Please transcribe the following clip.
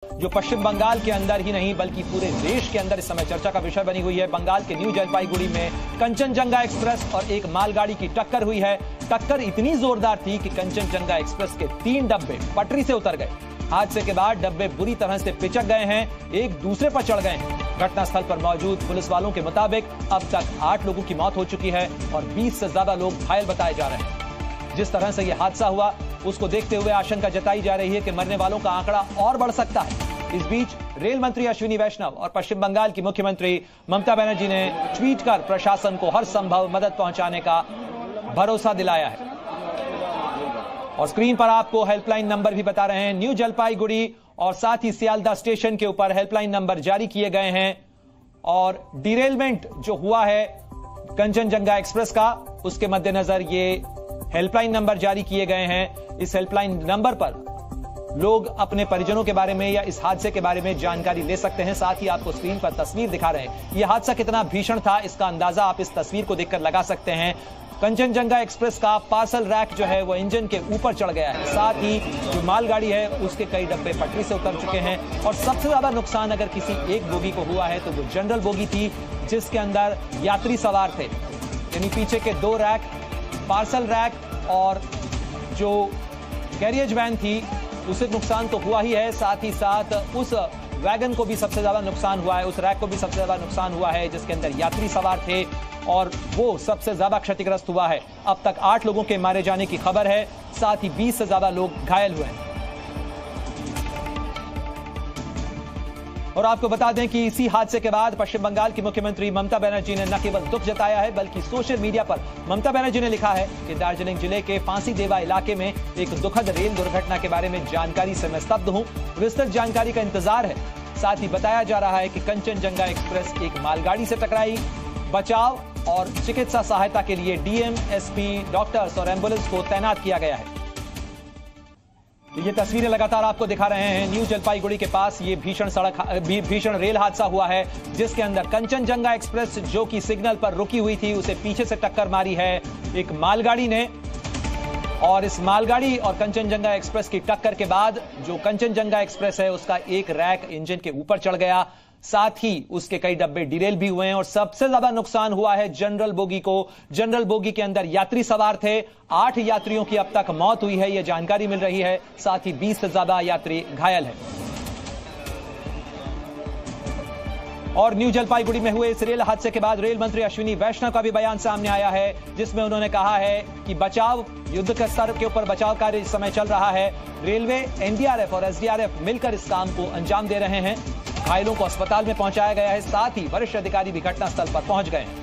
जो पश्चिम बंगाल के अंदर ही नहीं बल्कि पूरे देश के अंदर इस समय चर्चा का विषय बनी हुई है। बंगाल के न्यू जलपाईगुड़ी में कंचनजंगा एक्सप्रेस और एक मालगाड़ी की टक्कर हुई है। टक्कर इतनी जोरदार थी कि कंचनजंगा एक्सप्रेस के 3 डब्बे पटरी से उतर गए। हादसे के बाद डब्बे बुरी तरह से पिचक गए हैं, एक दूसरे पर चढ़ गए हैं। घटनास्थल पर मौजूद पुलिस वालों के मुताबिक अब तक 8 लोगों की मौत हो चुकी है और 20 से ज्यादा लोग घायल बताए जा रहे हैं। जिस तरह से यह हादसा हुआ उसको देखते हुए आशंका जताई जा रही है कि मरने वालों का आंकड़ा और बढ़ सकता है। इस बीच रेल मंत्री अश्विनी वैष्णव और पश्चिम बंगाल की मुख्यमंत्री ममता बनर्जी ने ट्वीट कर प्रशासन को हर संभव मदद पहुंचाने का भरोसा दिलाया है। और स्क्रीन पर आपको हेल्पलाइन नंबर भी बता रहे हैं। न्यू जलपाईगुड़ी और साथ ही सियालदा स्टेशन के ऊपर हेल्पलाइन नंबर जारी किए गए हैं और डिरेलमेंट जो हुआ है कंचनजंगा एक्सप्रेस का, उसके मद्देनजर ये हेल्पलाइन नंबर जारी किए गए हैं। इस हेल्पलाइन नंबर पर लोग अपने परिजनों के बारे में या इस हादसे के बारे में जानकारी ले सकते हैं। साथ ही आपको स्क्रीन पर तस्वीर दिखा रहे हैं। यह हादसा कितना भीषण था इसका अंदाजा आप इस तस्वीर को देखकर लगा सकते हैं। कंचनजंगा एक्सप्रेस का पार्सल रैक जो है वो इंजन के ऊपर चढ़ गया है। साथ ही जो मालगाड़ी है उसके कई डब्बे पटरी से उतर चुके हैं और सबसे ज्यादा नुकसान अगर किसी एक बोगी को हुआ है तो वो जनरल बोगी थी जिसके अंदर यात्री सवार थे। यानी पीछे के 2 रैक, पार्सल रैक और जो कैरियज वैन थी उसे नुकसान तो हुआ ही है, साथ ही साथ उस वैगन को भी सबसे ज्यादा नुकसान हुआ है, उस रैक को भी सबसे ज्यादा नुकसान हुआ है जिसके अंदर यात्री सवार थे और वो सबसे ज्यादा क्षतिग्रस्त हुआ है। अब तक 8 लोगों के मारे जाने की खबर है, साथ ही 20 से ज्यादा लोग घायल हुए हैं। और आपको बता दें कि इसी हादसे के बाद पश्चिम बंगाल की मुख्यमंत्री ममता बनर्जी ने न केवल दुख जताया है बल्कि सोशल मीडिया पर ममता बनर्जी ने लिखा है कि दार्जिलिंग जिले के फांसी देवा इलाके में एक दुखद रेल दुर्घटना के बारे में जानकारी से मैं स्तब्ध हूं। विस्तृत जानकारी का इंतजार है। साथ ही बताया जा रहा है कि कंचनजंगा एक्सप्रेस एक मालगाड़ी से टकराई। बचाव और चिकित्सा सहायता के लिए डीएम, एसपी, डॉक्टर्स और एम्बुलेंस को तैनात किया गया है। ये तस्वीरें लगातार आपको दिखा रहे हैं। न्यू जलपाईगुड़ी के पास ये भीषण रेल हादसा हुआ है जिसके अंदर कंचनजंगा एक्सप्रेस जो कि सिग्नल पर रुकी हुई थी उसे पीछे से टक्कर मारी है एक मालगाड़ी ने। और इस मालगाड़ी और कंचनजंगा एक्सप्रेस की टक्कर के बाद जो कंचनजंगा एक्सप्रेस है उसका एक रैक इंजन के ऊपर चढ़ गया। साथ ही उसके कई डब्बे डिरेल भी हुए हैं और सबसे ज्यादा नुकसान हुआ है जनरल बोगी को। जनरल बोगी के अंदर यात्री सवार थे। 8 यात्रियों की अब तक मौत हुई है, यह जानकारी मिल रही है। साथ ही 20 से ज्यादा यात्री घायल हैं। और न्यू जलपाईगुड़ी में हुए इस रेल हादसे के बाद रेल मंत्री अश्विनी वैष्णव का भी बयान सामने आया है जिसमें उन्होंने कहा है कि बचाव युद्ध के स्तर के ऊपर बचाव कार्य इस समय चल रहा है। रेलवे, एनडीआरएफ और एसडीआरएफ मिलकर इस काम को अंजाम दे रहे हैं। घायलों को अस्पताल में पहुंचाया गया है। साथ ही वरिष्ठ अधिकारी भी घटनास्थल पर पहुंच गए हैं।